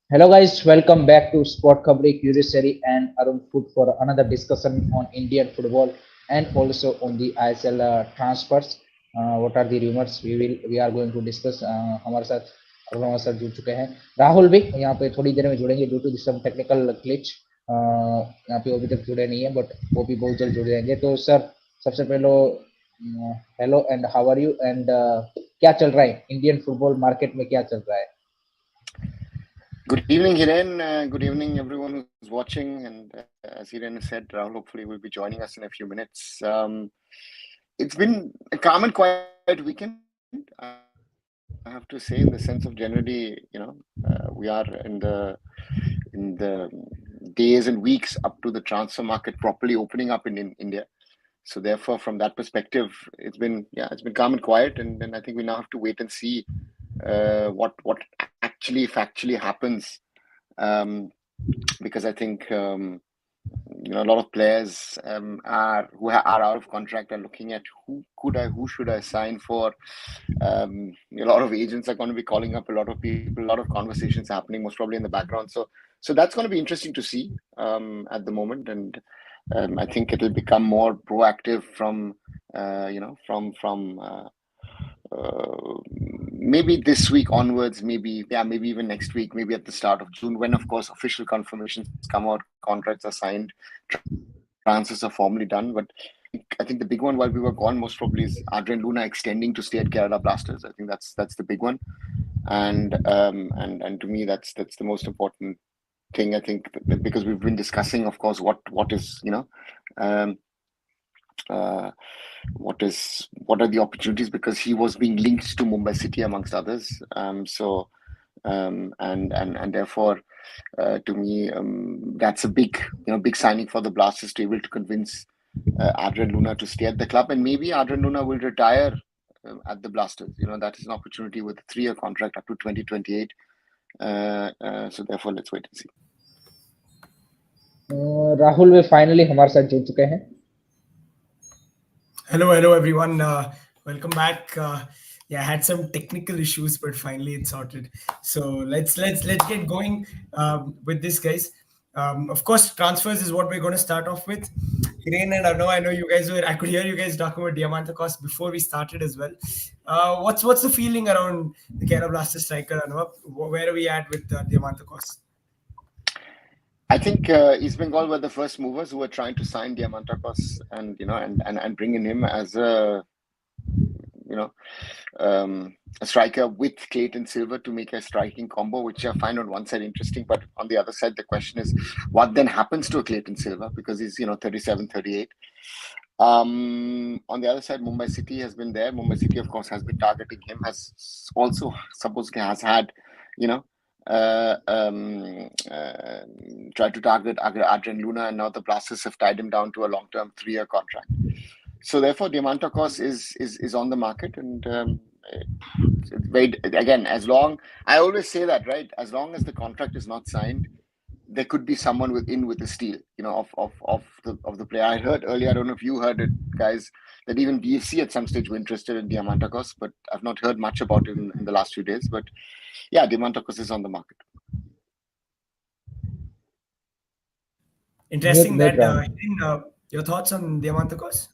Hello guys, welcome back to SportsKhabri, Curiosity and arunfoot for another discussion on Indian football and also on the ISL transfers. What are the rumors? We are going to discuss. हमारे साथ Arun sir जुड़ चुके हैं, राहुल भी यहाँ पे थोड़ी देर में जुड़ेंगे due to some technical glitch. यहाँ पे वो अभी तक जुड़े नहीं है बट वो भी बहुत जल्द जुड़ जाएंगे। तो सर सबसे पहले hello and how are you and क्या चल रहा है इंडियन फुटबॉल मार्केट में, क्या चल रहा है? Good evening, Hiren. Good evening, everyone who's watching. And as Hiren said, Rahul hopefully will be joining us in a few minutes. It's been a calm and quiet weekend. I have to say, in the sense of generally, we are in the days and weeks up to the transfer market properly opening up in India. So therefore, from that perspective, it's been calm and quiet, and then I think we now have to wait and see what actually factually happens, because I think a lot of players who are out of contract are looking at who should I sign for. A lot of agents are going to be calling up a lot of people, a lot of conversations happening most probably in the background. So that's going to be interesting to see at the moment, and I think it will become more proactive from maybe this week onwards, maybe even next week, maybe at the start of June, when of course official confirmations come out, contracts are signed, transfers are formally done. But I think the big one while we were gone most probably is Adrian Luna extending to stay at Kerala Blasters. I think that's the big one, and to me that's the most important thing. I think because we've been discussing, of course, what is what are the opportunities, because he was being linked to Mumbai City amongst others. And therefore, to me, that's a big signing for the Blasters to be able to convince Adrian Luna to stay at the club, and maybe Adrian Luna will retire at the Blasters. That is an opportunity with a 3-year contract up to 2028. So therefore, let's wait and see. Rahul way finally हमारे साथ जुड़ चुके हैं। Hello everyone. Welcome back. I had some technical issues, but finally it's sorted. So let's get going with this, guys. Of course, transfers is what we're going to start off with. Hiren and Arnav, I know you guys I could hear you guys talking about Diamantakos before we started as well. What's the feeling around the Kerala Blasters striker, Arnav? Where are we at with Diamantakos? I think East Bengal were the first movers who were trying to sign Diamantakos and bring in him as a striker with Clayton Silver to make a striking combo, which I find on one side interesting, but on the other side the question is what then happens to a Clayton Silver, because he's 37, 38. On the other side, Mumbai City has been there. Mumbai City, of course, has been targeting him, has also supposedly has had tried to target Adrian Luna, and now the Blasters have tied him down to a long-term 3-year contract. So therefore, Diamantakos is on the market, and again, I always say that, right? As long as the contract is not signed, there could be someone with a steal, of the player. I heard earlier, I don't know if you heard it, guys, that even BFC at some stage were interested in Diamantakos, but I've not heard much about it in the last few days. But yeah, Diamantakos is on the market. Interesting that. Your thoughts on Diamantakos?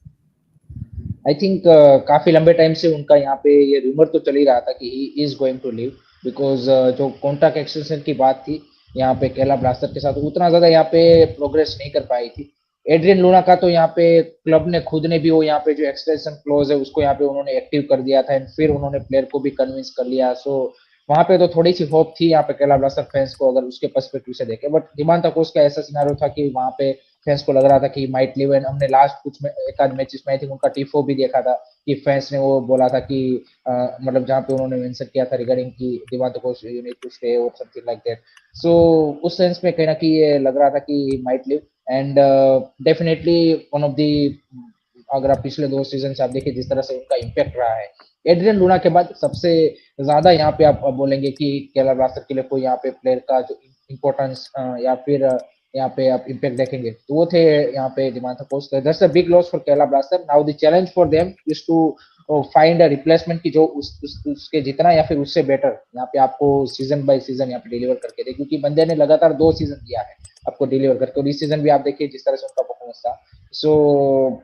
I think काफी लंबे time से उनका यहाँ पे ये rumour तो चल ही रहा था कि he is going to leave, because जो कॉन्ट्रैक्ट एक्सटेंशन की बात थी यहाँ पे केरला ब्लास्टर के साथ उतना ज्यादा यहाँ पे प्रोग्रेस नहीं कर पाई थी। एड्रियन लूना का तो यहाँ पे क्लब ने खुद ने भी वो यहाँ पे जो एक्सटेंशन क्लोज है उसको यहाँ पे उन्होंने एक्टिव कर दिया था, एंड फिर उन्होंने प्लेयर को भी कन्विंस कर लिया। सो वहां पे तो थोड़ी सी होप थी यहाँ पे केरला ब्लास्टर फैंस को, अगर उसके पर्सपेक्टिव से देखे। बट दिमांतकोस का ऐसा सिनारियो था कि वहां पे फैंस को लग रहा था कि माइट लिव, एंड हमने लास्ट कुछ में एक आध मैचेस में आई थिंक उनका टीफो भी देखा था कि फैंस ने वो बोला था कि मतलब जहाँ पे उन्होंने मेंशन किया था रिगार्डिंग कि दिमांतकोस यू नीड टू स्टे और समथिंग लाइक दैट। सो उस सेंस में कहीं ना कहीं ये लग रहा था कि might live, and definitely one of the, अगर आप पिछले 2 सीजन से आप देखिए जिस तरह से उनका इम्पैक्ट रहा है, एड्रियन लूना के बाद सबसे ज्यादा यहाँ पे आप बोलेंगे कि केरला ब्लास्टर के लिए कोई यहाँ पे प्लेयर का जो इम्पोर्टेंस या फिर यहाँ पे आप इम्पैक्ट देखेंगे तो वो थे यहाँ पे Diamantakos. That's a big loss for Kerala Blaster. Now the challenge for them is to find a replacement की जो उसके जितना या फिर उससे बेटर यहाँ पे आपको सीजन बाय सीजन यहाँ पे डिलीवर करके दे, क्योंकि बंदे ने लगातार 2 सीजन दिया है आपको डिलीवर करके, और इस सीजन भी आप देखिए जिस तरह से उनका परफॉर्मेंस था। सो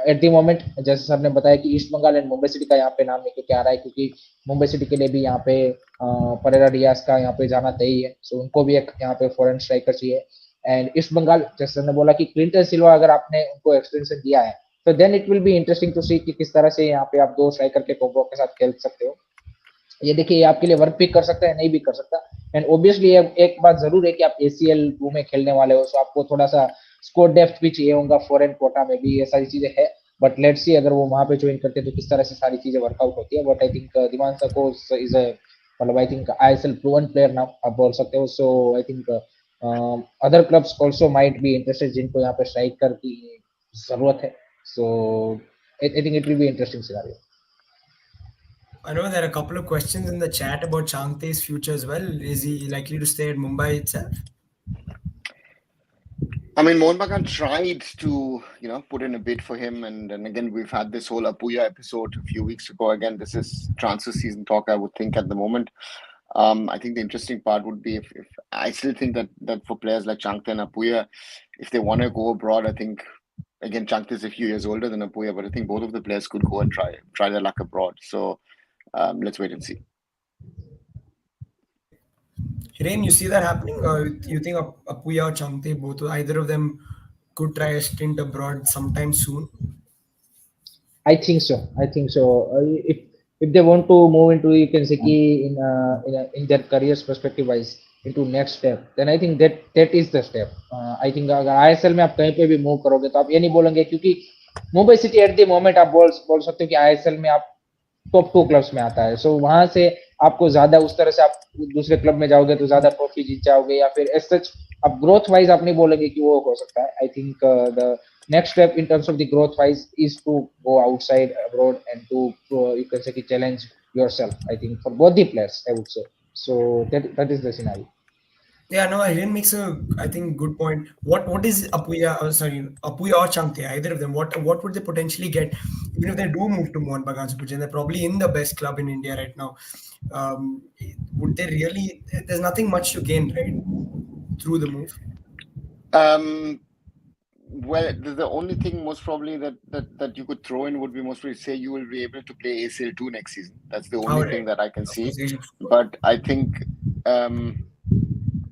एट द मोमेंट जैसे सर ने बताया कि ईस्ट बंगाल एंड मुंबई सिटी का यहाँ पे नाम निकल के आ रहा है, क्योंकि मुंबई सिटी के लिए भी यहाँ पे परेरा डियास का यहाँ पे जाना तय है। सो उनको भी एक यहाँ पे फॉरेन स्ट्राइकर चाहिए। एंड ईस्ट बंगाल जैसे सर ने बोला कि क्लिंटन सिल्वा अगर आपने उनको एक्सटेंशन दिया है तो then it will be interesting to see कि किस तरह से यहाँ पे आप 2 स्ट्राइकर के कॉम्बो के साथ खेल सकते हो। ये देखिए, ये आपके लिए वर्क भी कर सकता है, नहीं भी कर सकता। एंड ऑब्वियसली एक बात जरूर है कि आप ACL 2 में खेलने वाले हो, सो आपको थोड़ा सा स्कोर डेप्थ भी चाहिए होगा, फॉरेन कोटा में भी ये सारी चीजें है। बट लेट्स सी अगर वो वहां पे ज्वाइन करते हैं तो किस तरह से सारी चीजें वर्कआउट होती है। बट आई थिंक दिवान को इज ए, मतलब I think ISL proven player ना आप बोल सकते हो। So I think other clubs also might be interested जिनको यहाँ पे स्ट्राइकर की जरूरत है। So I think it will be interesting scenario. I know there are a couple of questions in the chat about Changte's future as well. Is he likely to stay at Mumbai itself? I mean, Mohan Bagan tried to, put in a bid for him, and again, we've had this whole Apuya episode a few weeks ago. Again, this is transfer season talk, I would think, at the moment. I think the interesting part would be if I still think that for players like Changte and Apuya, if they want to go abroad, I think, again, Changte is a few years older than Apuya, but I think both of the players could go and try their luck abroad. So let's wait and see. Hiren, you see that happening, or you think Apuya or Changte, both, either of them could try a stint abroad sometime soon? I think so. If they want to move into, you can say in their careers perspective wise into next step, then I think that is the step. I think अगर ISL में आप कहीं पे भी move करोगे तो आप ये नहीं बोलेंगे, क्योंकि Mumbai city eight the moment आप बोल सकते हो कि ISL में आप टॉप 2 क्लब्स में आता है। सो वहां से आपको ज्यादा उस तरह से आप दूसरे क्लब में जाओगे तो ज्यादा ट्रॉफी जीत जाओगे, या फिर एज सच अब ग्रोथ वाइज आप नहीं बोलेंगे कि वो हो सकता है। I think the next step in terms of the growth wise is to go outside abroad and to you can say challenge yourself, I think, for both the players, I would say. So that is the scenario. Yeah, no, Hiren makes a, I think, good point. What is Apuya or Changte, either of them? What would they potentially get even if they do move to Mohun Bagan? They're probably in the best club in India right now. Would they really? There's nothing much to gain, right, through the move. Well, the only thing most probably that you could throw in would be most probably say you will be able to play ACL 2 next season. That's the only thing that I can see. But I think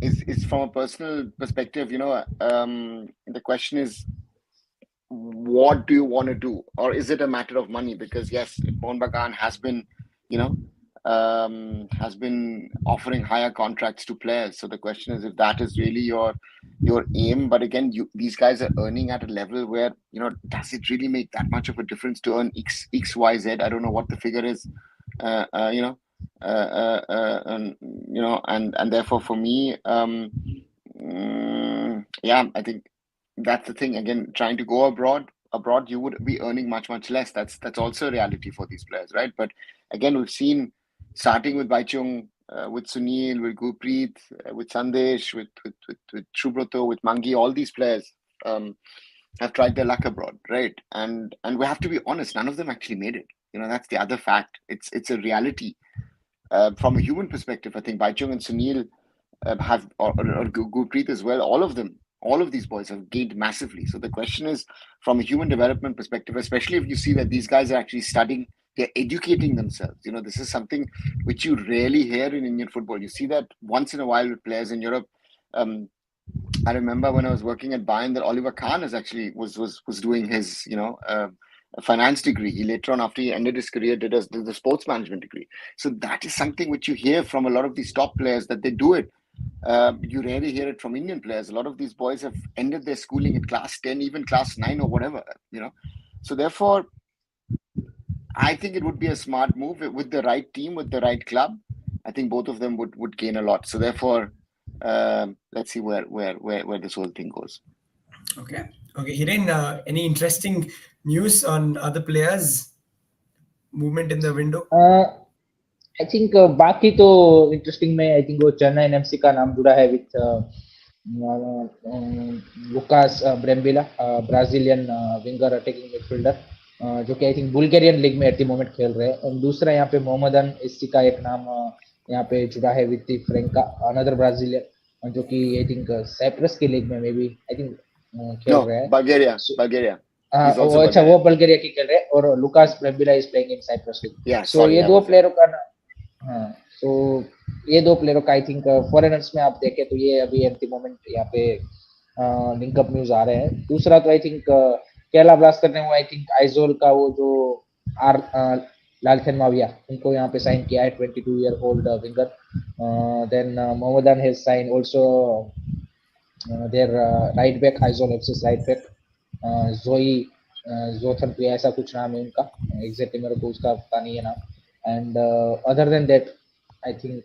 it's from a personal perspective, the question is, what do you want to do? Or is it a matter of money? Because yes, Mohun Bagan has been, has been offering higher contracts to players. So the question is if that is really your aim. But again, these guys are earning at a level where, does it really make that much of a difference to earn X, Y, Z? I don't know what the figure is, and therefore for me, I think that's the thing. Again, trying to go abroad, you would be earning much, much less. That's also a reality for these players, right? But again, we've seen, starting with Baichung, with Sunil, with Gurpreet, with Sandesh, with Shubroto, with Mangi, all these players have tried their luck abroad, right? And we have to be honest, none of them actually made it. That's the other fact. It's a reality. From a human perspective, I think Baichung and Sunil have, or Gurpreet as well, all of these boys have gained massively. So the question is, from a human development perspective, especially if you see that these guys are actually studying, they're educating themselves. this is something which you rarely hear in Indian football. You see that once in a while with players in Europe. I remember when I was working at Bayern that Oliver Kahn was doing his finance degree. He later on, after he ended his career, did the sports management degree. So that is something which you hear from a lot of these top players, that they do it. You rarely hear it from Indian players. A lot of these boys have ended their schooling at class 10, even class 9 or whatever, So therefore, I think it would be a smart move with the right team, with the right club. I think both of them would gain a lot. So therefore, let's see where this whole thing goes. Okay, Hiren, any interesting news on other players' movement in the window? I think बाकी तो interesting में I think वो Chennai NFC का नाम जुड़ा है with Lucas Brambilla, Brazilian winger attacking midfielder, जो कि आई थिंक बुल्गारियन लीग में एट द मोमेंट खेल रहे हैं। और दूसरा यहाँ पे मोहम्मदन इसी का एक नाम यहाँ पे जुड़ा है विद फ्रेंका, अनदर ब्राजीलियन, जो कि आई थिंक साइप्रस की लीग में मे बी आई थिंक खेल रहे हैं। Bulgaria. So, Bulgaria. हाँ He's also अच्छा, वो Bulgarian. बल्गेरिया की खेल रहे हैं, और Lucas Brambilla is playing in Cyprus league. Yeah, so sorry, ये I दो was प्लेयरों का हाँ, तो ये दो प्लेयरों का आई थिंक फॉरेनर्स में आप देखें तो ये अभी एट द मोमेंट यहाँ पे लिंकअप न्यूज आ रहे हैं। दूसरा तो आई थिंक केरला ब्लास्टर ने वो आई थिंक आइजोल का वो जो आर लालथन माविया उनको यहाँ पे साइन किया है, 22 year old winger. Then Mohammedan has sign also there right back, Aizawl FC right back, जोई जोथन पे ऐसा कुछ नाम है उनका, एग्जैक्टली मेरे को उसका पता नहीं है नाम। And other than that I think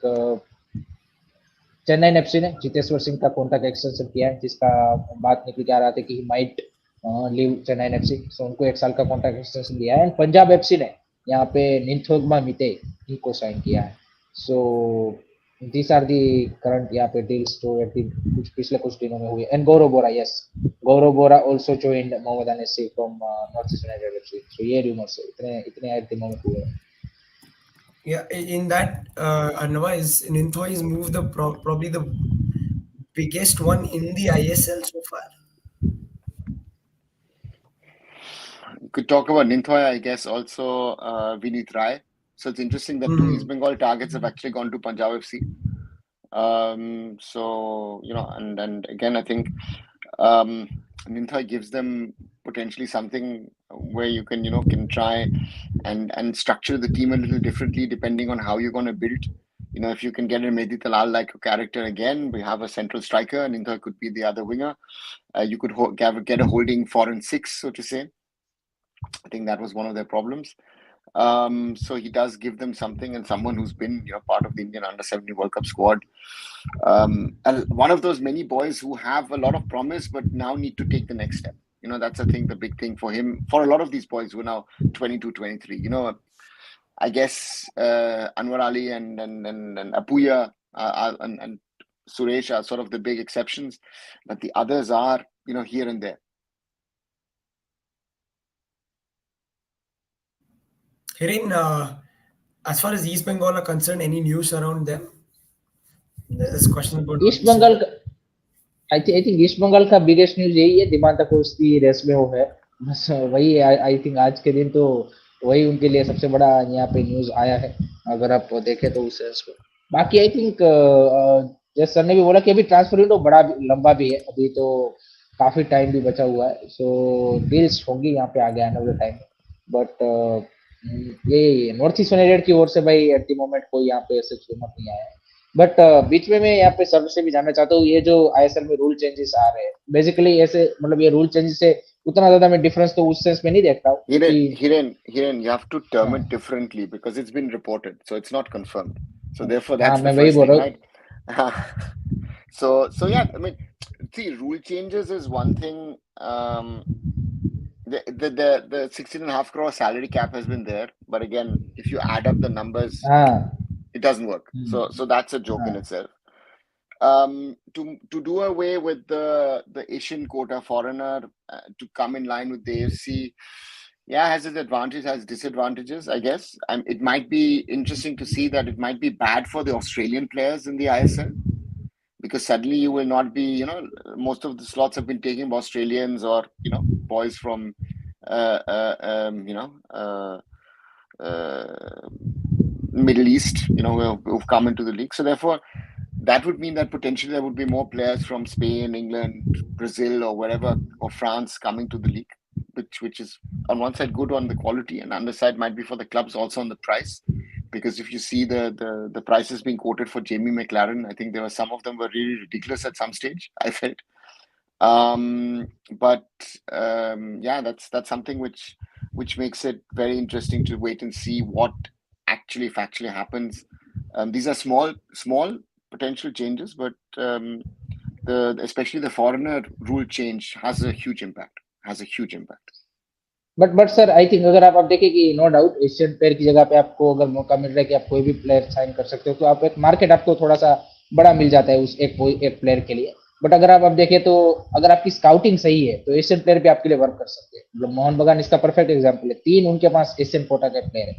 Chennai FC ने जितेश्वर सिंह का कॉन्ट्रैक्ट एक्सटेंशन किया है, जिसका बात निकल के आ रहा था कि he might leave Chennai FC, so उनको 1 साल का कॉन्ट्रैक्ट एक्सटेंशन दिया है। एंड पंजाब एफसी ने यहाँ पे निंथोगमा मिते इनको साइन किया है। सो these are the current यहाँ पे डील्स जो कुछ पिछले कुछ दिनों में हुए। And Gaurav Bora, yes, Gaurav Bora also joined Mohammedan SC from North East United FC. So ये रूमर्स इतने इतने एट द मोमेंट हुए। Yeah, in that, Arnava Ninthoi is moved probably the biggest one in the ISL so far. Could talk about Ninthoi, I guess, also Vineet Rai. So it's interesting that two East Bengal targets have actually gone to Punjab FC. So, you know, and again, I think Ninthoi gives them potentially something where you can, you know, can try and structure the team a little differently depending on how you're going to build. You know, if you can get a Mehdi Talal like a character again, we have a central striker, and Ninthoi could be the other winger. You could get a holding 4 and 6, so to say. I think that was one of their problems. So he does give them something, and someone who's been, you know, part of the Indian Under-17 World Cup squad. And one of those many boys who have a lot of promise, but now need to take the next step. You know, that's I think the big thing for him, for a lot of these boys who are now 22, 23. You know, I guess Anwar Ali and Apuya and Suresh are sort of the big exceptions, but the others are, you know, here and there. Hiren, as far as East Bengal are concerned, any news around them? There's a question about East Bengal का I think east Bengal का biggest news यही है, दिमाग को उसकी race में वो है, बस वही आई थिंक आज के दिन तो वही उनके लिए सबसे बड़ा यहाँ पे न्यूज आया है, अगर आप देखें तो उस सेंस में। बाकी आई थिंक जैसे सर ने भी बोला कि अभी ट्रांसफर विंडो बड़ा लंबा भी है, अभी तो काफी टाइम भी बचा हुआ है, सो डील्स होंगी यहाँ पे आगे आने वाले टाइम। बट ये नॉर्थ ईस्ट यूनाइटेड की ओर से भाई एट द मोमेंट कोई यहाँ पे ऐसे कीमत नहीं आया है। बट बीच में मैं यहाँ पे सर से भी जानना चाहता हूँ, ये जो आईएसएल में रूल चेंजेस आ रहे हैं, बेसिकली ऐसे मतलब ये रूल चेंजेस से उतना ज्यादा मैं डिफरेंस तो उस सेंस में नहीं देखता हूँ। Hiren, you have to term it differently because it's been reported, so it's not confirmed. So therefore, that's the first thing, right? So yeah, I mean, see, rule changes is one thing. The 16.5 crore salary cap has been there, but again, if you add up the numbers, it doesn't work. So that's a joke in itself. To do away with the Asian quota foreigner to come in line with the AFC, yeah, has its advantages, has disadvantages, I guess. It might be interesting to see that it might be bad for the Australian players in the ISL, because suddenly you will not be, you know, most of the slots have been taken by Australians or, you know, boys from, Middle East, you know, who've come into the league. So therefore, that would mean that potentially there would be more players from Spain, England, Brazil, or wherever, or France coming to the league, which is on one side good on the quality, and on the other side might be for the clubs also on the price. Because if you see the prices being quoted for Jamie McLaren, I think there were some of them were really ridiculous at some stage, I felt. Yeah, that's something which makes it very interesting to wait and see what actually factually happens. These are small potential changes, but especially the foreigner rule change has a huge impact. But sir I think अगर आप देखें कि no doubt Asian player की जगह पे आपको अगर मौका मिल रहा है कि आप कोई भी प्लेयर साइन कर सकते हो, तो आप एक मार्केट आपको थोड़ा सा बड़ा मिल जाता है उस एक प्लेयर के लिए। बट अगर आप अब देखें तो अगर आपकी स्काउटिंग सही है तो एशियन प्लेयर भी आपके लिए वर्क कर सकते हैं। मतलब मोहन बगान इसका परफेक्ट एग्जांपल है, 3 उनके पास एशियन कोटा के प्लेयर है,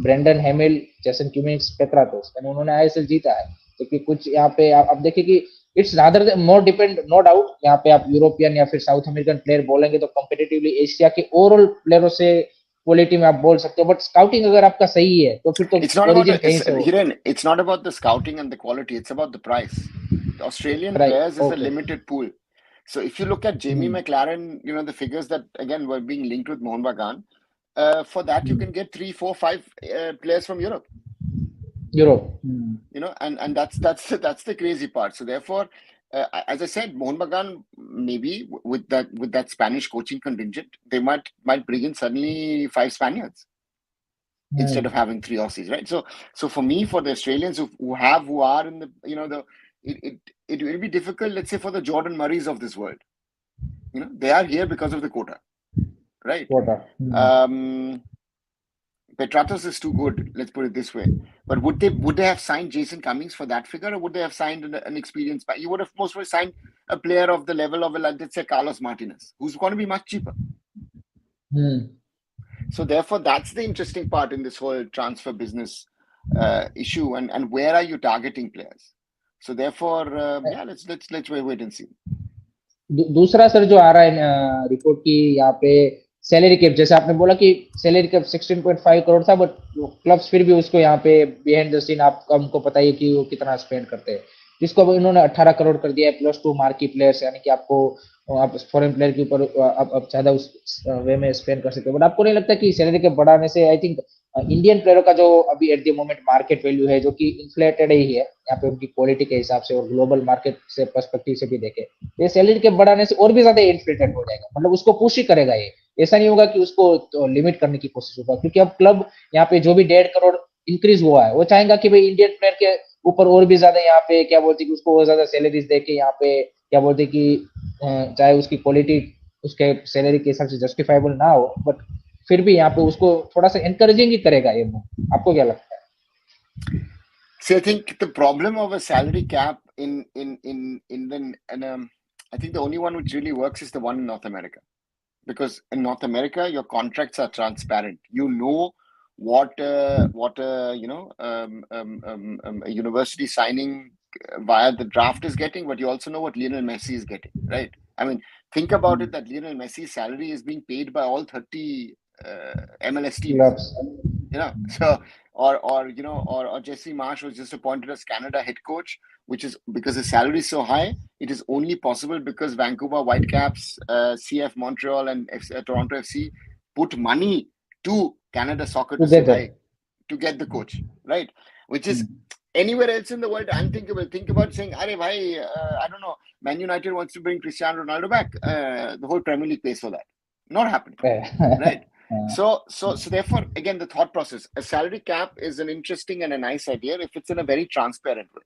ब्रेंडन हेमिल, जेसन क्यूमिंस, पेत्राटोस, यानी उन्होंने आईएसएल जीता है। तो कि कुछ यहाँ पे आप देखिए कि it's rather more depend, no doubt यहाँ पे आप यूरोपियन या फिर साउथ अमेरिकन प्लेयर बोलेंगे तो कंपेटिटिवली एशिया के ओवरऑल प्लेयरों से क्वालिटी में आप बोल सकते हो, बट स्काउटिंग अगर आपका सही है तो फिर तो It's not about ओरिजिन कहीं से हो। Hiren, it's not about the scouting and the quality. It's about the price. The Australian right, players is a okay. limited pool. So if you look at Jamie McLaren, the figures that again were being linked with Mohan Bagan, for that you can get 3, 4, 5 players from Europe. Europe, And that's the crazy part. So therefore, as I said, Mohan Bagan maybe with that Spanish coaching contingent, they might bring in suddenly 5 Spaniards instead of having 3 Aussies, right? So for me, for the Australians who are in the it will be difficult, let's say, for the Jordan Murrays of this world. They are here because of the quota, right? Petratos is too good, let's put it this way. But would they have signed Jason Cummings for that figure, or would they have signed an experienced? You would have most probably signed a player of the level of, let's say, Carlos Martinez, who's going to be much cheaper. So therefore, that's the interesting part in this whole transfer business issue, and where are you targeting players? So therefore, let's wait and see. दूसरा sir जो आ रहा है report की यहाँ पे salary cap, जैसे आपने बोला कि सैलरी कैप 16.5 करोड़ था, बट क्लब्स फिर भी उसको यहाँ पे बिहाइंड द सीन हमको पता ही कि वो कितना स्पेंड करते हैं, जिसको अब इन्होंने 18 करोड़ कर दिया है +2 मार्की प्लेयर्स, यानी कि आपको आप फॉरेन प्लेयर के ऊपर आप ज्यादा उस वे में स्पेंड कर सकते हो। बट आपको नहीं लगता कि सैलरी कैप बढ़ाने से आई थिंक इंडियन प्लेयरों का जो अभी eight the moment market value है, जो कि इन्फ्लेटेड ही है यहाँ पे उनकी क्वालिटी के हिसाब से और ग्लोबल मार्केट से पर्सपेक्टिव से भी देखे, ये सैलरी कैप बढ़ाने से और भी ज्यादा इन्फ्लेटेड हो जाएगा, मतलब उसको पुश ही करेगा ये, ऐसा नहीं होगा कि उसको तो लिमिट करने की कोशिश होगा, क्योंकि अब क्लब यहाँ पे जो भी 1.5 करोड़ इंक्रीज हुआ है वो चाहेगा कि भाई इंडियन प्लेयर के ऊपर और भी ज्यादा यहाँ पे क्या बोलते कि उसको और ज्यादा सैलरीज दे के यहाँ पे क्या बोलते कि चाहे उसकी क्वालिटी उसके सैलरी के हिसाब से जस्टिफाइबल ना हो, बट फिर भी यहाँ पे उसको थोड़ा सा एनकरेजिंग ही करेगा ये मूव। आपको क्या लगता है? See, I think the problem of a salary cap in I think the only one which really works is the one in North America, because in North America your contracts are transparent. You know what a university signing via the draft is getting, but you also know what Lionel Messi is getting, right? I mean, think about it, that Lionel Messi's salary is being paid by all 30 MLS teams. So or Jesse Marsh was just appointed as Canada head coach, which is because his salary is so high. It is only possible because Vancouver Whitecaps, CF Montreal, and Toronto FC put money to Canada Soccer to get the coach, right? Which is anywhere else in the world unthinkable. Think about saying, "Arey bhai, I don't know, Man United wants to bring Cristiano Ronaldo back. The whole Premier League pays for that." Not happening, right? So therefore, again, the thought process: a salary cap is an interesting and a nice idea if it's in a very transparent way.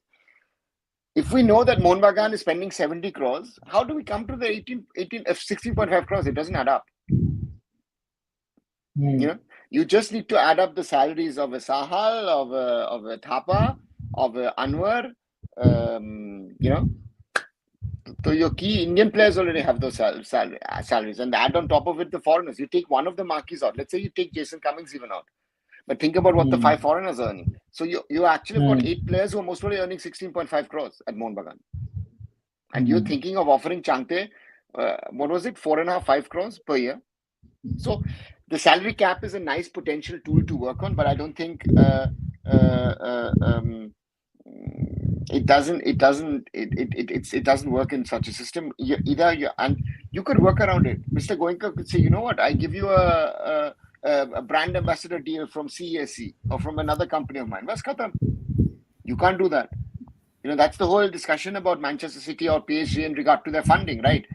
If we know that Mohan Bagan is spending 70 crores, how do we come to the 16.5 crores? It doesn't add up. You just need to add up the salaries of a Sahal, of a Thapa, of a Anwar. So your key Indian players already have those salaries, and add on top of it the foreigners. You take one of the marquees out. Let's say you take Jason Cummings even out, but think about what the 5 foreigners are earning. So you actually got 8 players who are most probably earning 16.5 crores at Mohan Bagan, and you're thinking of offering Changte, what was it, 4.5, 5 crores per year. So the salary cap is a nice potential tool to work on, but I don't think it doesn't work in such a system. And you could work around it. Mr. Goenka could say, you know what, I give you a brand ambassador deal from CESC or from another company of mine. Bas khatam. You can't do that. That's the whole discussion about Manchester City or PSG in regard to their funding, right?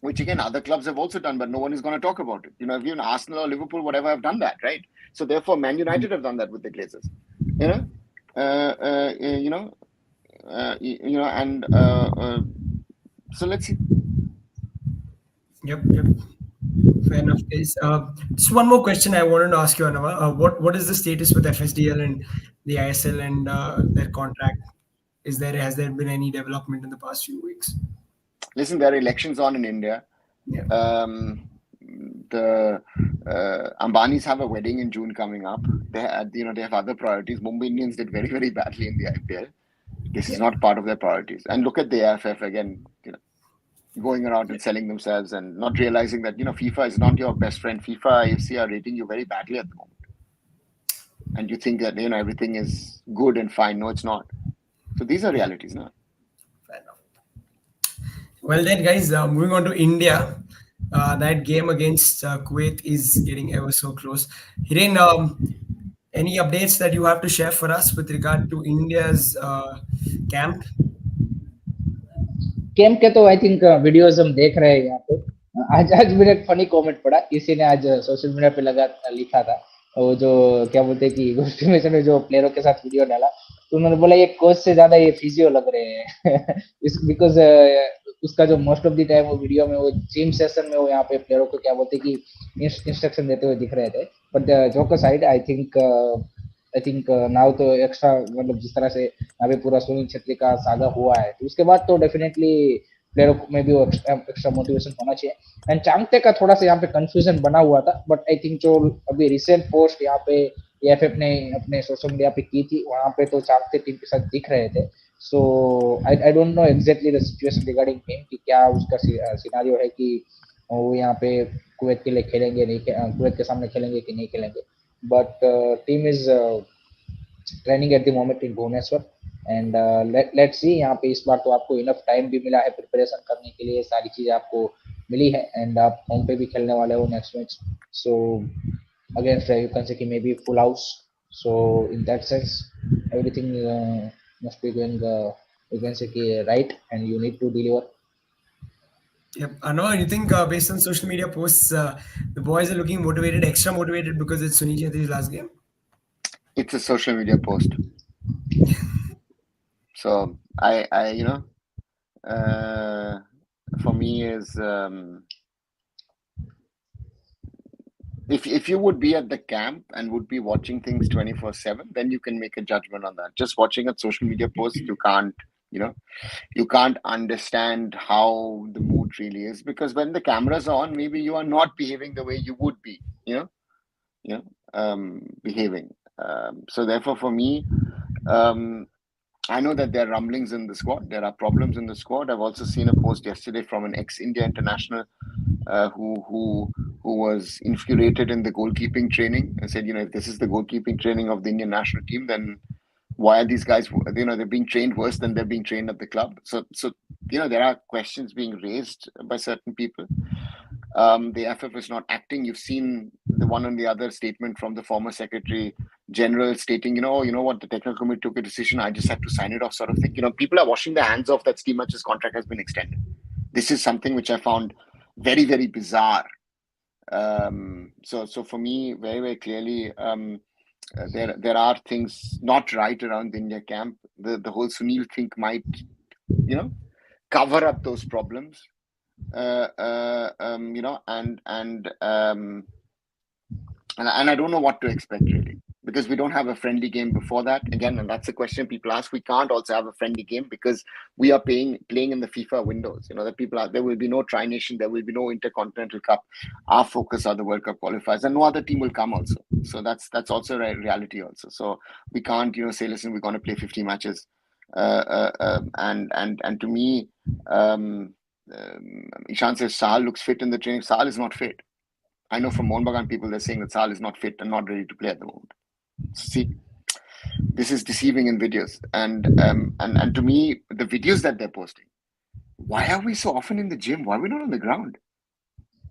Which again, other clubs have also done, but no one is going to talk about it. Even Arsenal or Liverpool, whatever, have done that, right? So therefore, Man United have done that with the Glazers. So let's see. Yep. Fair enough, guys. Just one more question I wanted to ask you, Anava. What is the status with FSDL and the ISL and their contract? Has there been any development in the past few weeks? Listen, there are elections on in India. Yeah. The Ambanis have a wedding in June coming up. They have other priorities. Mumbai Indians did very, very badly in the IPL. This is not part of their priorities. And look at the AFF again, going around and selling themselves and not realizing that FIFA is not your best friend. FIFA, AFC are rating you very badly at the moment, and you think that everything is good and fine. No, it's not. So these are realities now. Fair enough. Well then, guys, moving on to India. That game against Kuwait is getting ever so close. Hiren, any updates that you have to share for us with regard to India's camp? Game के तो I think videos हम देख रहे हैं यहाँ पे। आज मेरे एक फनी कमेंट पड़ा, किसी ने आज सोशल मीडिया पे लिखा था, वो जो क्या बोलते हैं कि एस्टिमेशन में जो प्लेयरों के साथ वीडियो डाला, तो उन्होंने बोला ये कोच से ज्यादा ये फिजियो लग रहे हैं बिकॉज उसका जो मोस्ट ऑफ द टाइम वो वीडियो में वो जिम सेशन में वो यहाँ पे प्लेयरों को क्या बोलते हैं कि इंस्ट्रक्शन देते हुए दिख रहे थे। But joker side I think now तो एक्स्ट्रा मतलब जिस तरह से यहाँ पे पूरा सुनील छेत्री का सागा हुआ है, तो उसके बाद तो डेफिनेटली प्लेयरों में भी वो एक्स्ट्रा मोटिवेशन होना चाहिए। एंड चांगते का थोड़ा सा यहाँ पे कंफ्यूजन बना हुआ था, बट आई थिंक जो अभी रिसेंट पोस्ट यहाँ पे एएफएफ ने अपने सोशल मीडिया पे की थी, वहाँ पे तो चांगते टीम के साथ दिख रहे थे। So I don't know exactly the situation regarding him कि क्या उसका सिनारियो है कि वो यहाँ पे कुवैत के लिए खेलेंगे नहीं, कुवैत के सामने खेलेंगे कि नहीं खेलेंगे। But team is training at the moment in Bhubaneswar and let's see. यहाँ पे इस बार तो आपको इनफ टाइम भी मिला है प्रिपरेशन करने के लिए, सारी चीजें आपको मिली है एंड आप होम पे भी खेलने वाले हो next match. So against you can say कि may be full house, so in that sense everything must be going you can say right and you need to deliver. Yep. I know. You think based on social media posts, the boys are looking motivated, extra motivated because it's Sunil Chetri's last game? It's a social media post. So I for me is if you would be at the camp and would be watching things 24/7, then you can make a judgment on that. Just watching a social media post, you can't understand how the mood really is, because when the cameras are on, maybe you are not behaving the way you would be, behaving. So therefore, for me, I know that there are rumblings in the squad. There are problems in the squad. I've also seen a post yesterday from an ex-India international who was infuriated in the goalkeeping training and said, if this is the goalkeeping training of the Indian national team, then why are these guys, they're being trained worse than they're being trained at the club? So there are questions being raised by certain people. The FF is not acting. You've seen the one and the other statement from the former Secretary General stating, what, the technical committee took a decision, I just had to sign it off, sort of thing. People are washing their hands off that Steve Match's contract has been extended. This is something which I found very, very bizarre. So for me, very, very clearly, there are things not right around the India camp. The whole Sunil thing might, cover up those problems. And I don't know what to expect really, because we don't have a friendly game before that. Again, and that's a question people ask. We can't also have a friendly game because we are playing in the FIFA windows. There will be no Tri-Nation, there will be no Intercontinental Cup. Our focus are the World Cup qualifiers, and no other team will come also. So that's also a reality also. So we can't, say, listen, we're going to play 50 matches. And to me, Ishan says Sahal looks fit in the training. Sahal is not fit. I know from Mohun Bagan people, they're saying that Sahal is not fit and not ready to play at the moment. So see, this is deceiving in videos. And to me, the videos that they're posting, why are we so often in the gym? Why are we not on the ground?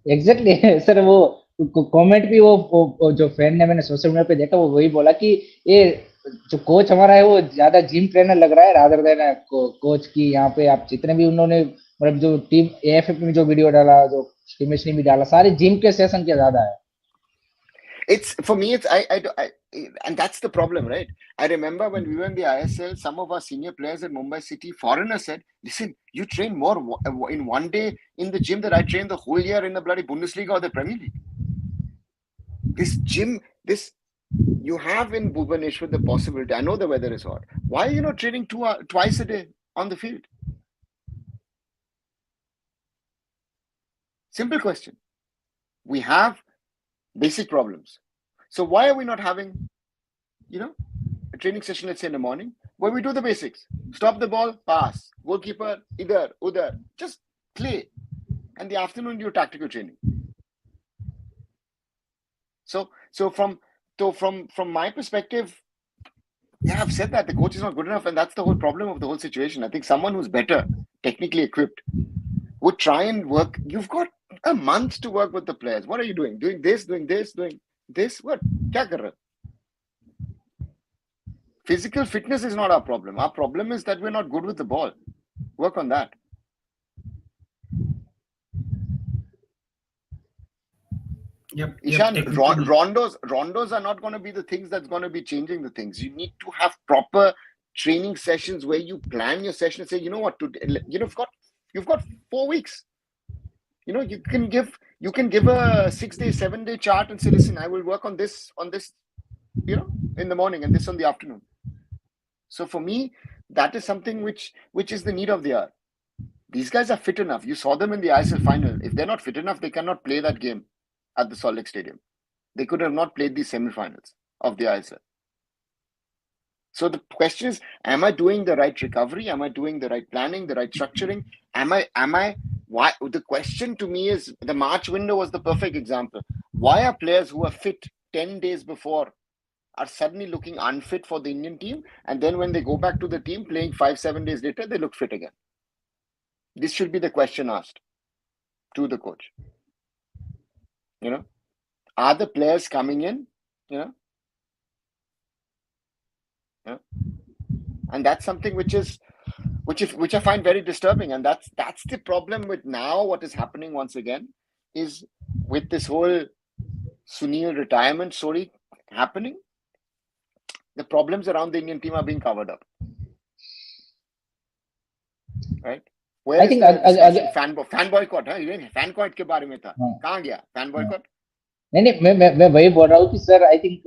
Exactly. Sir वो comment भी वो जो friend ने मैंने social media पे देखा, वो वही बोला कि ये जो कोच हमारा है वो ज्यादा जिम ट्रेनर लग रहा है रादर देन कोच की। यहाँ पे आप जितने भी उन्होंने मतलब जो टीम एएफएफ में जो वीडियो डाला, जो टीम ने भी डाला, सारे जिम के सेशन के ज्यादा है। It's for me, it's I and that's the problem, right? I remember when we were in the ISL, some of our senior players at Mumbai City, foreigners said, listen, you train more in one day in the gym that I train the whole year in the bloody Bundesliga or the Premier League. This gym, You have in Bhubaneswar the possibility. I know the weather is hot. Why are you not training twice a day on the field? Simple question. We have basic problems. So why are we not having, a training session, let's say in the morning, where we do the basics? Stop the ball, pass. Goalkeeper, idhar, udhar. Just play. And the afternoon, do tactical training. So from my perspective, yeah, I've said that the coach is not good enough, and that's the whole problem of the whole situation. I think someone who's better, technically equipped, would try and work. You've got a month to work with the players. What are you doing? Doing this, doing this, doing this? What? Kya kar rahe? Physical fitness is not our problem. Our problem is that we're not good with the ball. Work on that. Yep. Ishan, rondos are not going to be the things that's going to be changing the things. You need to have proper training sessions where you plan your session and say, you know what, you've got 4 weeks. You can give a 6-day, 7-day chart and say, listen, I will work on this, in the morning and this on the afternoon. So for me, that is something which is the need of the hour. These guys are fit enough. You saw them in the ISL final. If they're not fit enough, they cannot play that game at the Salt Lake Stadium. They could have not played the semi-finals of the ISL. So the question is, am I doing the right recovery? Am I doing the right planning, the right structuring? Why? The question to me is, the March window was the perfect example. Why are players who are fit 10 days before are suddenly looking unfit for the Indian team? And then when they go back to the team playing 5-7 days later, they look fit again. This should be the question asked to the coach. Are the players coming in, and that's something which I find very disturbing. And that's the problem with now what is happening once again is with this whole Sunil retirement story happening, the problems around the Indian team are being covered up. Right? Where I think fan boycott, fan boycott के बारे में था, कहाँ गया fan boycott? नहीं मैं वही बोल रहा हूँ कि सर आई थिंक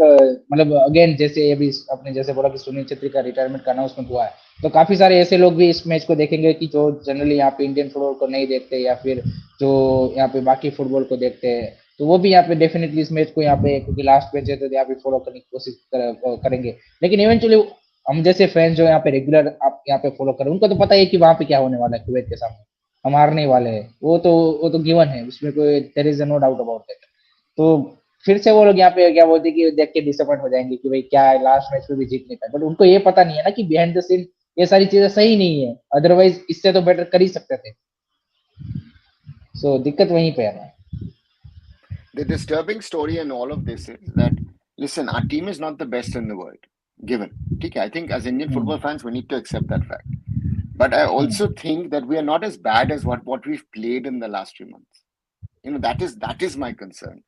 मतलब अगेन जैसे अभी आपने जैसे बोला कि सुनील छेत्री का रिटायरमेंट का अनाउंसमेंट हुआ है, तो काफी सारे ऐसे लोग भी इस मैच को देखेंगे कि जो जनरली यहाँ पे इंडियन फुटबॉल को नहीं देखते या फिर जो यहाँ पे बाकी फुटबॉल को देखते हैं, तो वो भी यहाँ पे डेफिनेटली इस मैच को यहाँ पे, क्योंकि लास्ट मैच है तो यहाँ पे फॉलो करने की कोशिश करेंगे. लेकिन इवेंचुअली हम जैसे फैंस जो यहाँ पे रेगुलर आप यहाँ पे फॉलो करें, उनको तो पता है कि वहाँ पे क्या होने वाला है. कुवैत के सामने हम हारने वाले हैं, वो तो गिवन है, उसमें कोई there is no doubt about that. तो फिर से वो लोग यहाँ पे क्या बोलते हैं कि देख के डिसअपॉइंट हो जाएंगे कि भाई क्या है, लास्ट मैच में भी जीत नहीं पाए. बट उनको ये पता नहीं है ना कि बिहाइंड द सीन ये सारी चीजें सही नहीं है, अदरवाइज इससे तो बेटर कर ही सकते थे. सो दिक्कत वहीं पे है. The disturbing story in all of this is that, listen, our team is not the best in the world, given. Okay, I think as Indian football fans, we need to accept that fact. But I also think that we are not as bad as what we've played in the last few months. That is my concern.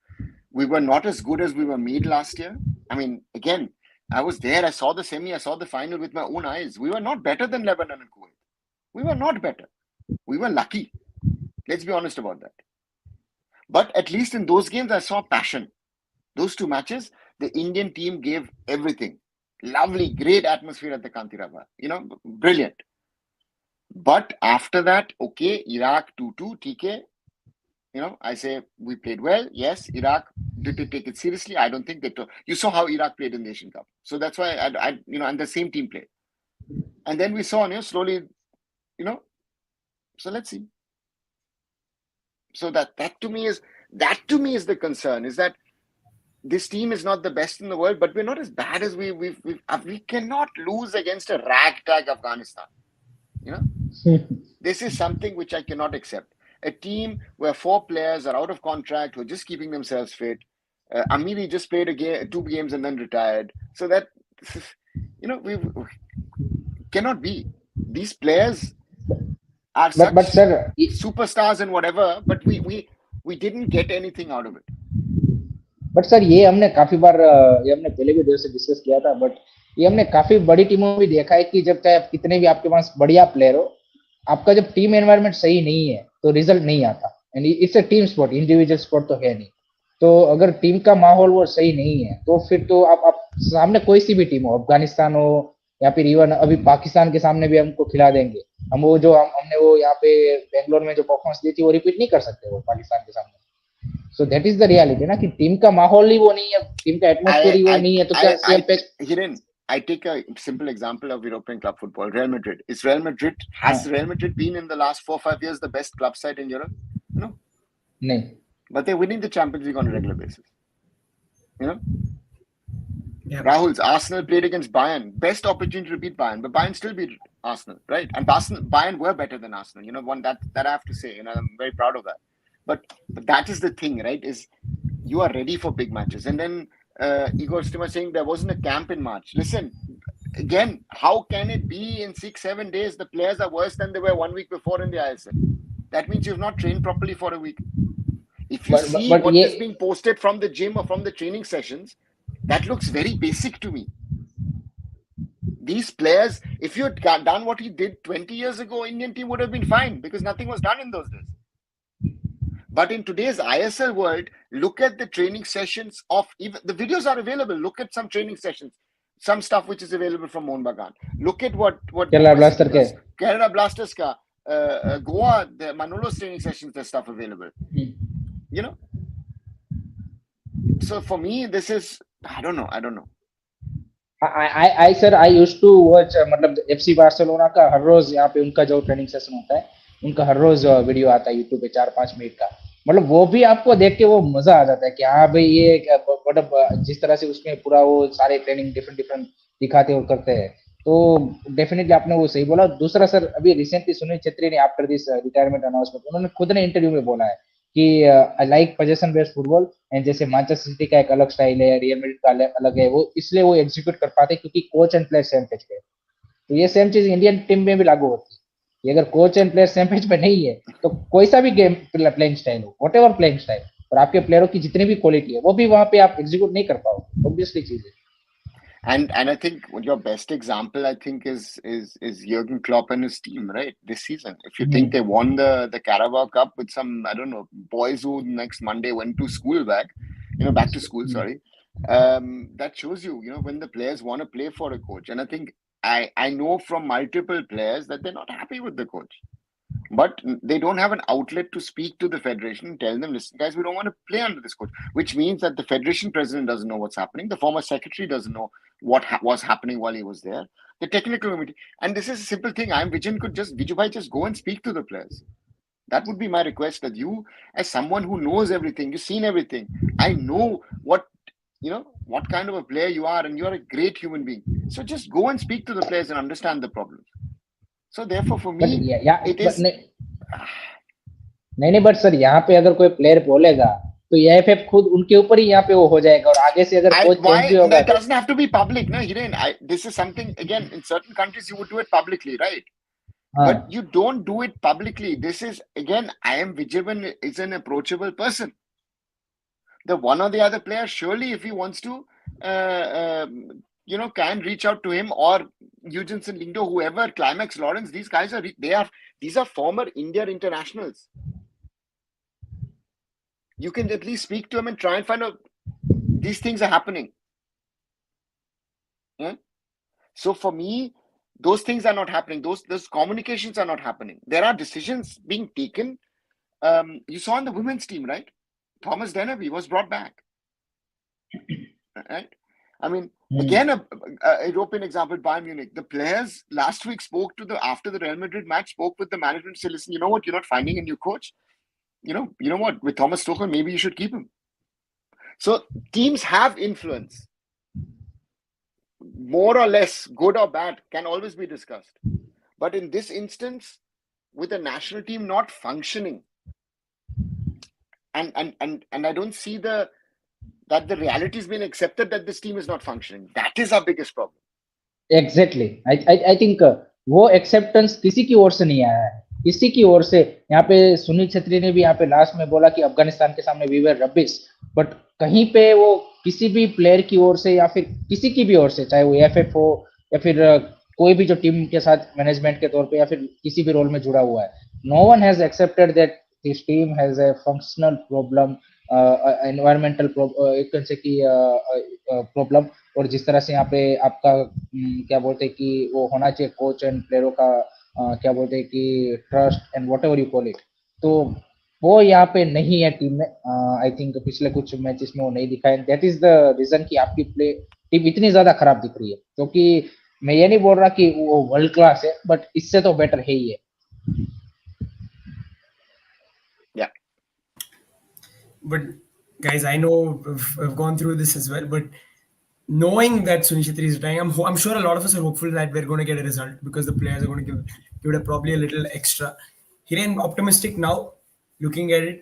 We were not as good as we were made last year. I mean, again, I was there. I saw the semi. I saw the final with my own eyes. We were not better than Lebanon and Kuwait. We were not better. We were lucky. Let's be honest about that. But at least in those games, I saw passion. Those two matches, the Indian team gave everything. Lovely, great atmosphere at the Kantiraba. Brilliant. But after that, okay, Iraq 2-2, TK. I say we played well. Yes, Iraq did they take it seriously? I don't think they took. You saw how Iraq played in the Asian Cup, so that's why and the same team played. And then we saw, slowly, So let's see. So that to me is the concern, is that this team is not the best in the world, but we're not as bad as we cannot lose against a ragtag Afghanistan. This is something which I cannot accept. A team where 4 players are out of contract, who are just keeping themselves fit. Amiri just played 2 games and then retired. So that, we cannot be. These players are such superstars and whatever, but we didn't get anything out of it. But sir ये हमने काफी बार ये हमने पहले भी से discuss किया था, बट ये हमने काफी बड़ी टीमों में भी देखा है कि जब चाहे कितने भी आपके पास बढ़िया प्लेयर हो, आपका जब टीम एनवायरनमेंट सही नहीं है तो रिजल्ट नहीं आता. And it's a team sport, individual sport तो है नहीं. तो अगर टीम का माहौल वो सही नहीं है तो फिर तो आप सामने कोई सी भी टीम हो, अफगानिस्तान हो या फिर इवन अभी पाकिस्तान के सामने भी हमको खिला देंगे, हम वो जो हमने वो यहाँ पे बेंगलोर में जो परफॉर्मेंस दी थी वो रिपीट नहीं कर सकते वो पाकिस्तान के सामने। So that is the reality ना, कि टीम का माहौल ही वो नहीं है, टीम का एटमोस्फेयर ही वो नहीं है, तो क्या सेम पे। Hiren, I take a simple example of European club football. Real Madrid. Has Real Madrid been in the last 4-5 years the best club side in Europe? No. नहीं. But they're winning the Champions League on a regular basis. You know? Yeah. Rahul's Arsenal played against Bayern. Best opportunity to beat Bayern, but Bayern still beat Arsenal, right? And Bayern were better than Arsenal. You know, one that I have to say. You know, I'm very proud of that. But that is the thing, right? Is you are ready for big matches. And then Igor Stima saying there wasn't a camp in March. Listen, again, how can it be in 6-7 days the players are worse than they were 1 week before in the ISL? That means you've not trained properly for a week. If you see what is being posted from the gym or from the training sessions, that looks very basic to me. These players, if you had done what he did 20 years ago, Indian team would have been fine because nothing was done in those days. But in today's ISL world, look at the training sessions of even the videos are available. Look at some training sessions, some stuff which is available from Mohun Bagan. Look at what Kerala Blasters ka Goa, the Manolo's training sessions, there's stuff available. You know. So for me, this is I don't know. I used to watch मतलब FC Barcelona का हर रोज यहाँ पे उनका जो training session होता है, उनका हर रोज video आता है यूट्यूब पे 4-5 मिनट का, मतलब वो भी आपको देख के वो मजा आ जाता है कि हाँ भाई ये मतलब जिस तरह से उसमें पूरा वो सारे ट्रेनिंग डिफरेंट दिखाते और करते हैं, तो डेफिनेटली आपने वो सही बोला। दूसरा सर, अभी रिसेंटली सुनील छेत्री ने आफ्टर दिस रिटायरमेंट अनाउंसमेंट उन्होंने खुद ने इंटरव्यू में बोला है कि I like possession based football, and जैसे मैनचेस्टर सिटी का एक अलग स्टाइल है, रियल मैड्रिड का अलग है, वो इसलिए वो एग्जीक्यूट कर पाते क्योंकि coach and player same page पे। तो ये सेम चीज इंडियन टीम में भी लागू होती है कि अगर coach and player same page पे नहीं है तो कोई सा भी गेम प्लेइंग स्टाइल हो, व्हाटएवर प्लेइंग स्टाइल, और आपके प्लेयरों की जितनी भी क्वालिटी है वो भी वहां पे आप एग्जीक्यूट नहीं कर पाओगे, ऑब्वियसली चीज है। And I think your best example, I think, is Jurgen Klopp and his team, right? This season. If you think they won the Carabao Cup with some, I don't know, boys who next Monday went to school back to school, sorry. That shows you, when the players want to play for a coach. And I think I know from multiple players that they're not happy with the coach. But they don't have an outlet to speak to the federation and tell them, listen, guys, we don't want to play under this coach, which means that the federation president doesn't know what's happening. The former secretary doesn't know what was happening while he was there. The technical committee. And this is a simple thing. Vijubhai just go and speak to the players. That would be my request, that you, as someone who knows everything, you've seen everything. I know what kind of a player you are, and you're a great human being. So just go and speak to the players and understand the problems. So therefore, for me, it is. नहीं, but sir यहाँ पे अगर कोई player बोलेगा तो AFF खुद उनके ऊपर ही यहाँ पे वो हो जाएगा, और आगे से अगर कोच चेंज भी होगा, it doesn't have to be public, no, Hiren. This is something, again, in certain countries you would do it publicly, right? But you don't do it publicly. This is, again, I am Vijayan is an approachable person. The one or the other player, surely, if he wants to, can reach out to him, or Eugenson Lindo, whoever, Climax Lawrence, these guys these are former India internationals. You can at least speak to them and try and find out these things are happening. Yeah? So for me, those things are not happening. Those communications are not happening. There are decisions being taken. You saw in the women's team, right? Thomas Dennerby was brought back. Right? I mean, again, a European example, Bayern Munich. The players last week after the Real Madrid match, spoke with the management to say, listen, you know what? You're not finding a new coach. You know what? With Thomas Tuchel, maybe you should keep him. So teams have influence. More or less, good or bad, can always be discussed. But in this instance, with the national team not functioning, and I don't see that the reality has been accepted that this team is not functioning. That is our biggest problem. Exactly. I think वो acceptance किसी की ओर से नहीं आया है, किसी की ओर से। यहाँ पे सुनील छेत्री ने भी यहाँ पे लास्ट में बोला कि अफगानिस्तान के सामने वी वर रबिश, बट कहीं पे वो किसी भी प्लेयर की ओर से या फिर किसी की भी ओर से, चाहे वो एएफएफ हो या फिर कोई भी जो टीम के साथ मैनेजमेंट के तौर पे या फिर किसी भी रोल में जुड़ा हुआ है, no one has accepted that this team has a functional problem environmental एक तरह से कि प्रॉब्लम, और जिस तरह से यहाँ पे आपका क्या बोलते हैं कि वो होना चाहिए कोच एंड प्लेयरों का क्या बोलते हैं कि trust and what ever you call it, तो वो यहाँ पे नहीं है टीम में। आई थिंक पिछले कुछ मैचेस में वो नहीं दिखा है, दैट इज द रीजन कि आपकी प्ले टीम इतनी ज्यादा खराब दिख रही है, क्योंकि मैं ये नहीं बोल रहा कि वो वर्ल्ड क्लास है, बट इससे तो बेटर है ही है। Yeah. But guys, I know I've gone through this as well. But knowing that Sunil Chhetri is dying, I'm sure a lot of us are hopeful that we're going to get a result because the players are going to give it probably a little extra. Hiren, optimistic now, looking at it.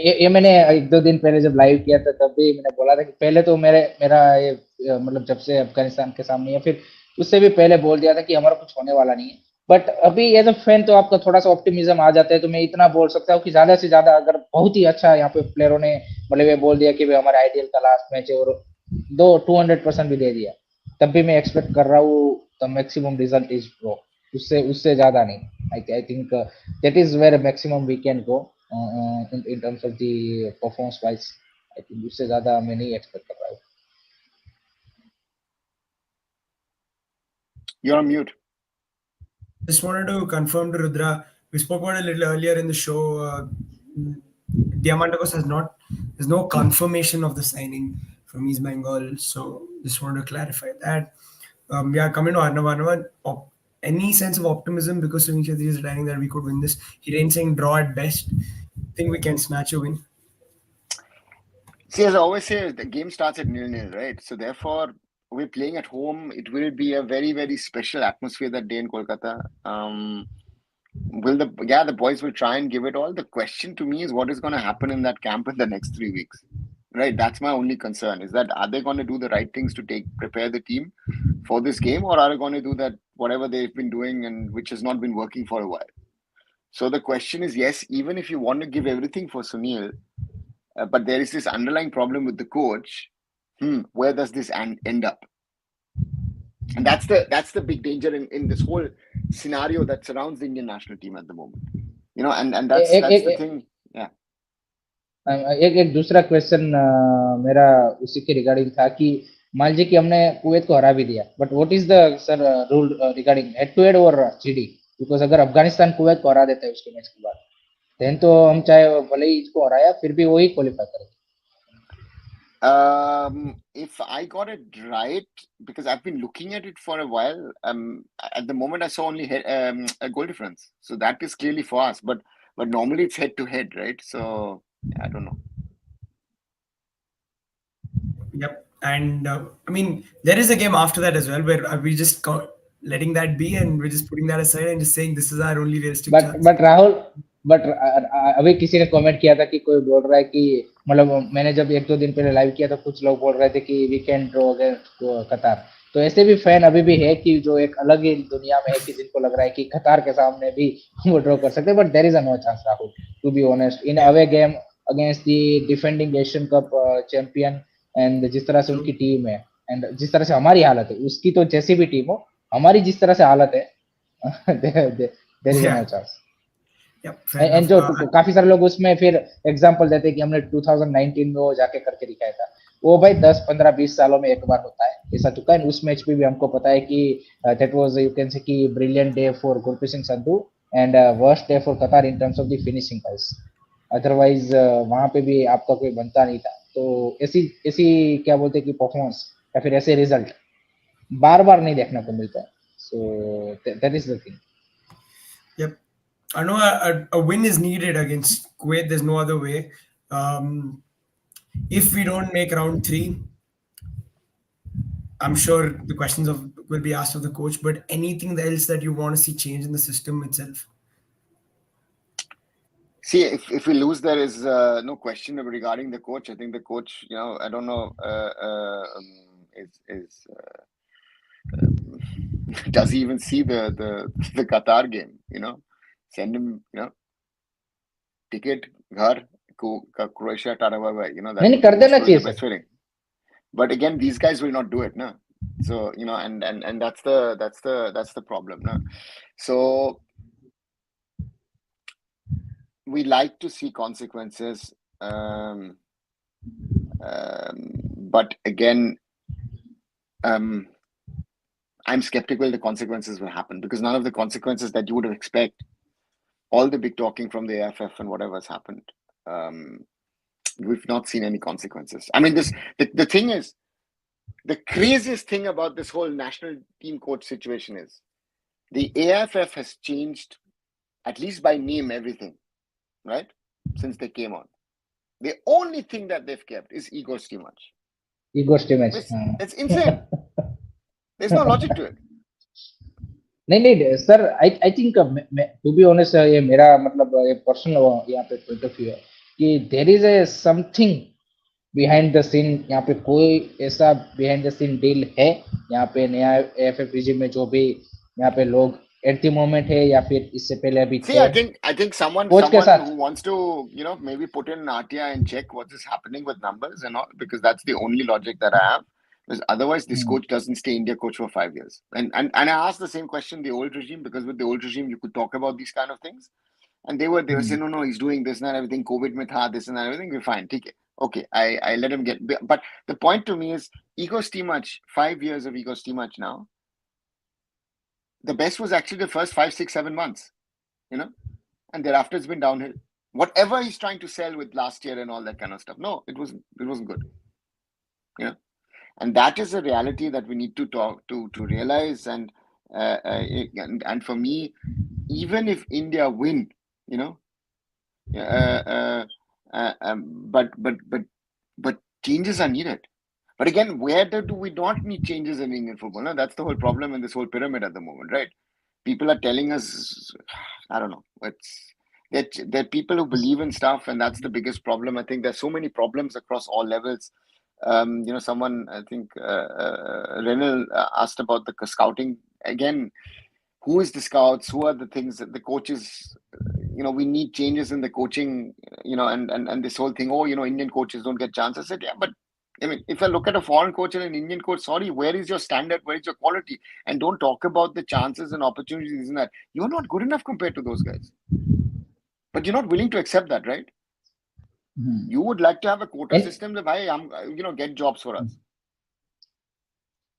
ये मैंने 1-2 दिन पहले जब live किया था तब भी मैंने बोला था कि पहले तो मेरा ये मतलब जब से अफगानिस्तान के सामने या फिर उससे भी पहले बोल दिया था कि हमारा कुछ होने वाला नहीं है, बट अभी एज अ फैन तो आपका थोड़ा सा ऑप्टिमिज्म आ जाता है, तो मैं इतना बोल सकता हूँ कि ज्यादा से ज्यादा अगर बहुत ही अच्छा यहाँ पे प्लेयरों ने मतलब ये बोल दिया कि भाई हमारा आईडीएल का लास्ट मैच है और 200% भी दे दिया, तब भी मैं एक्सपेक्ट कर रहा हूँ the maximum result is pro, उससे उससे ज्यादा नहीं। I think that is where maximum we can go in terms of the performance wise। I think उससे ज्यादा मैं नहीं एक्सपेक्ट कर रहा हूँ। You're on mute. Just wanted to confirm to Rudra, we spoke about it a little earlier in the show. Diamandakos there's no confirmation of the signing from East Bengal, so just wanted to clarify that. Yeah, coming to Arnav, any sense of optimism because Sunil Chhetri is retiring that we could win this? Hiren saying draw at best. Think we can snatch a win? See, as I always say, the game starts at 0-0, right? So therefore, we're playing at home. It will be a very, very special atmosphere that day in Kolkata. The boys will try and give it all. The question to me is what is going to happen in that camp in the next 3 weeks, right? That's my only concern, is that are they going to do the right things to prepare the team for this game, or are they going to do that whatever they've been doing and which has not been working for a while? So the question is, yes, even if you want to give everything for Sunil, but there is this underlying problem with the coach. Where does this end up? And that's the big danger in this whole scenario that surrounds the Indian national team at the moment. You know, and that's the thing. Yeah. एक दूसरा question मेरा उसी के regarding था कि मान लीजिए कि हमने कुवैत को हरा भी दिया, but what is the sir rule regarding head to head और जीडी, बिकॉज अगर अफगानिस्तान कुवैत को हरा देता है उसके मैच के बाद, देन तो हम चाहे भले ही इसको हराया फिर भी वही क्वालिफाई करेंगे। If I got it right, because I've been looking at it for a while, at the moment I saw only a goal difference, so that is clearly for us. But normally it's head to head, right? So I don't know. Yep, and I mean there is a game after that as well where we just letting that be and we're just putting that aside and just saying this is our only realistic chance. But Rahul, but अभी किसी ने comment किया था कि कोई बोल रहा है कि मतलब मैंने जब 1-2 दिन पहले लाइव किया तो कुछ लोग बोल रहे थे कि वी कैन ड्रॉ अगेंस्ट कतार, तो ऐसे भी फैन अभी भी है कि जो एक अलग ही दुनिया में है कि जिनको लग रहा है कि कतार के सामने भी वो ड्रॉ कर सकते हैं, but there is a no chance Rahul, to be honest, in away game against the defending Asian Cup champion, and जिस तरह से उनकी टीम है एंड जिस तरह से हमारी हालत है, उसकी तो जैसी भी टीम हो, हमारी जिस तरह से हालत है there is no chance. And जो काफी सारे लोग उसमें फिर एग्जांपल देते हैं कि हमने 2019 में वो जाके करके दिखाया था, वो भाई 10 15 20 सालों में एक बार होता है, ऐसा चुका है। उस मैच में भी हमको पता है कि that was you can say कि brilliant day for Gurpreet Singh Sandhu and worst day for Qatar in terms of the finishing guys, otherwise वहां पे भी आपका कोई बनता नहीं था। तो ऐसी ऐसी क्या बोलते हैं कि परफॉर्मेंस या फिर ऐसे रिजल्ट बार बार नहीं देखने को मिलता है, so that is the thing. Yep. I know a win is needed against Kuwait. There's no other way. If we don't make round 3, I'm sure the questions will be asked of the coach. But anything else that you want to see change in the system itself? See, if we lose, there is no question regarding the coach. I think the coach, you know, I don't know, does he even see the Qatar game? You know, send him, you know, ticket, ghar, Croatia, Tarawai, you know, that नहीं कर देना चाहिए the best feeling. But again, these guys will not do it, no. So you know, and that's the problem, no. So we like to see consequences. But again, I'm skeptical the consequences will happen, because none of the consequences that you would expect, all the big talking from the AFF and whatever has happened, we've not seen any consequences. I mean, the thing is, the craziest thing about this whole national team coach situation is the AFF has changed, at least by name, everything, right? Since they came on. The only thing that they've kept is Igor Stimac. Igor Stimac. It's insane. There's no logic to it. नहीं sir, I think to be honest, ये मेरा मतलब ये personal यहाँ पे point of view है कि there is a something behind the scene. यहाँ पे कोई ऐसा बिहाइंड द सीन डील है यहाँ पे नया एएफएफ रिजिम में, जो भी यहाँ पे लोग एट द मोमेंट है या फिर इससे पहले अभी See, I think someone who wants to, maybe put in RTI and check what is happening with numbers and all, because that's the only logic that I have. Because otherwise, this coach doesn't stay India coach for 5 years. And I asked the same question the old regime, because with the old regime you could talk about these kind of things, and they were saying no, he's doing this and everything. COVID mein tha, this and that, everything. We're fine. Okay, I let him get. But the point to me is Igor Stimac. 5 years of Igor Stimac now. The best was actually the first 5, 6, 7 months, and thereafter it's been downhill. Whatever he's trying to sell with last year and all that kind of stuff, no, it wasn't good. And that is a reality that we need to talk to realize. And for me, even if India win, but changes are needed. But again, where do we not need changes in Indian football? No? That's the whole problem in this whole pyramid at the moment, right? People are telling us, I don't know, there are people who believe in stuff, and that's the biggest problem. I think there's so many problems across all levels. Someone, I think, Renal asked about the scouting. Again, who is the scouts? Who are the things that the coaches, we need changes in the coaching, and this whole thing, Indian coaches don't get chances. I said, yeah, but I mean, if I look at a foreign coach and an Indian coach, sorry, where is your standard? Where is your quality? And don't talk about the chances and opportunities and that. You're not good enough compared to those guys. But you're not willing to accept that, right? You would like to have a quota system that, get jobs for us.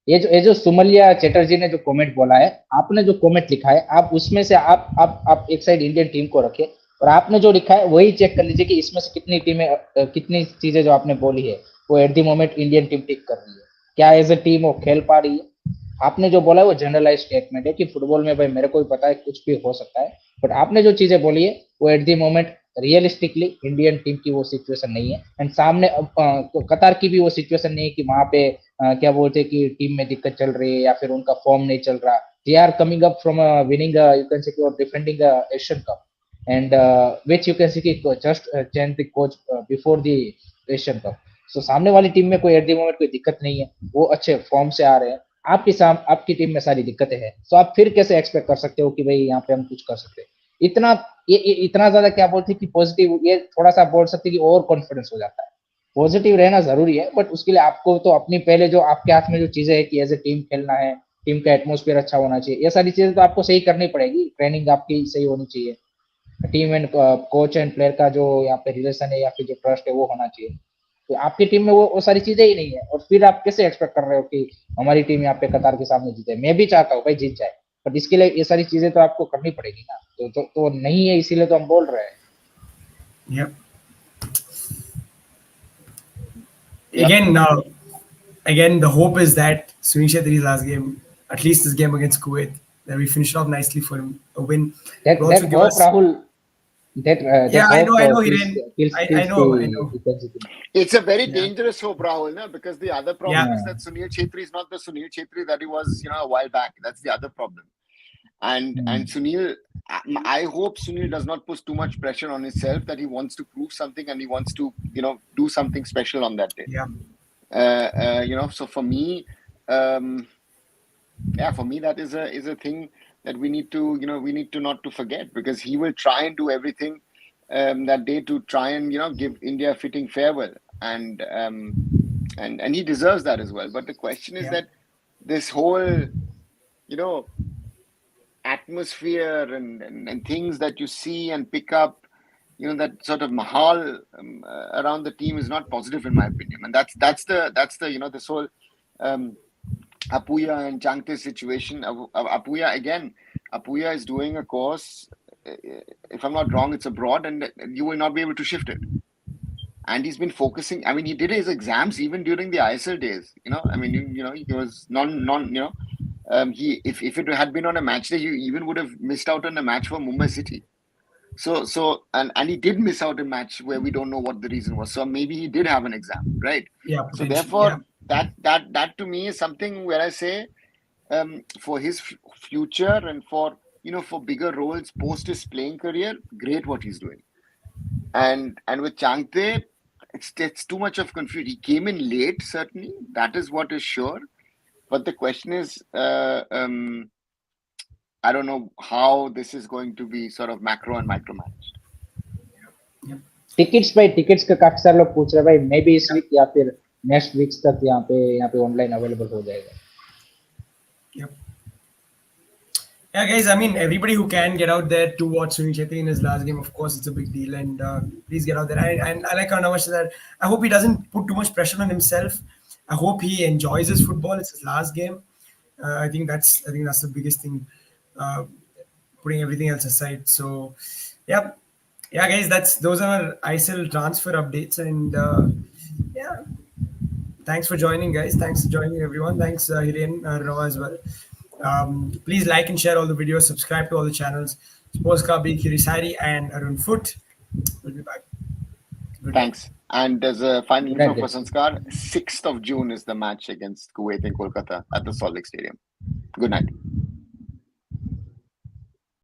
ये जो सुमलिया चैटर्जी ने जो comment बोला है, आपने जो comment लिखा है, आप उसमें से आप एक साइड इंडियन टीम को रखें, और आपने जो लिखा है वही चेक कर लीजिए कि इसमें से कितनी चीजें जो आपने बोली है वो at the moment Indian team tick कर रही है. क्या एज ए टीम वो खेल पा रही है? आपने जो बोला है वो जनरलाइज स्टेटमेंट है कि फुटबॉल में भाई मेरे को भी पता है कुछ भी हो सकता है, बट आपने जो चीजें बोली है वो at the moment realistically Indian team की वो सिचुएशन नहीं है. एंड सामने कतार की भी वो सिचुएशन नहीं है कि वहां पे क्या बोलते हैं कि टीम में दिक्कत चल रही है या फिर उनका फॉर्म नहीं चल रहा. They are coming up from winning, you can say, और defending Asian cup, and which you can see just change the coach before the Asian Cup. So सामने वाली टीम में कोई एट द मोमेंट कोई दिक्कत नहीं है, वो अच्छे फॉर्म से आ रहे हैं. आपकी टीम में सारी दिक्कतें हैं, तो आप फिर कैसे एक्सपेक्ट कर सकते हो कि भाई यहाँ पे हम कुछ कर सकते हैं? इतना ज्यादा क्या बोलते हैं कि पॉजिटिव, ये थोड़ा सा बोल सकते हैं कि ओवर कॉन्फिडेंस हो जाता है. पॉजिटिव रहना जरूरी है, बट उसके लिए आपको तो अपनी पहले जो आपके हाथ में जो चीजें है कि एज ए टीम खेलना है, टीम का एटमोस्फेयर अच्छा होना चाहिए, ये सारी चीजें तो आपको सही करनी पड़ेगी. ट्रेनिंग आपकी सही होनी चाहिए, team and coach and player का जो यहाँ पे रिलेशन है या फिर जो ट्रस्ट है वो होना चाहिए. तो आपकी टीम में वो सारी चीजें ही नहीं है, और फिर आप कैसे एक्सपेक्ट कर रहे हो कि हमारी टीम यहाँ पे कतार के सामने जीते? मैं भी चाहता हूँ भाई जीत जाए, बट इसके लिए ये सारी चीजें तो आपको करनी पड़ेगी ना. तो नहीं है, इसीलिए तो हम बोल रहे हैं. Again, the hope is that Sunil Chhetri's last game, at least this game against Kuwait, that we finish off nicely for him, a win. That hope, Rahul. I know, Hiren. I know. It's a very dangerous hope, Rahul, because the other problem is that Sunil Chhetri is not the Sunil Chhetri that he was, a while back. That's the other problem. And Sunil, I hope Sunil does not put too much pressure on himself, that he wants to prove something and he wants to, do something special on that day. So for me, that is a thing that we need to, not to forget, because he will try and do everything that day to try and, give India a fitting farewell, and he deserves that as well. But the question is that this whole, atmosphere and things that you see and pick up, that sort of mahal around the team is not positive in my opinion, and that's the this whole Apuya and Changte situation. Apuya is doing a course. If I'm not wrong, it's abroad, and you will not be able to shift it. And he's been focusing. I mean, he did his exams even during the ISL days. He was if it had been on a match day, he even would have missed out on a match for Mumbai City. And he did miss out a match where we don't know what the reason was. So maybe he did have an exam, right? Yeah. So therefore, that to me is something where I say, for his future and for bigger roles post his playing career, great what he's doing. And with Changte, it's too much of confusion. He came in late, certainly. That is what is sure. But the question is, I don't know how this is going to be sort of macro and micromanaged. Tickets का काफी सारे लोग पूछ रहे हैं भाई, may be इस week या फिर नेक्स्ट वीक तक यहाँ पे ऑनलाइन अवेलेबल हो जाएगा. Yeah, guys, I mean, everybody who can get out there to watch Sunil Shetty in his last game, of course, it's a big deal. And please get out there. And I like how Namash said that. I hope he doesn't put too much pressure on himself. I hope he enjoys his football. It's his last game. I think that's the biggest thing, putting everything else aside. So, yeah, guys, those are our ISL transfer updates. And yeah, thanks for joining, guys. Thanks for joining, everyone. Thanks, Hiren, Rawa as well. Please like and share all the videos. Subscribe to all the channels. SportsKhabri, Kirisari, and arunfoot. We'll be back. Thanks. And there's a final info for Sanskar. 6th of June is the match against Kuwait in Kolkata at the Salt Lake Stadium. Good night.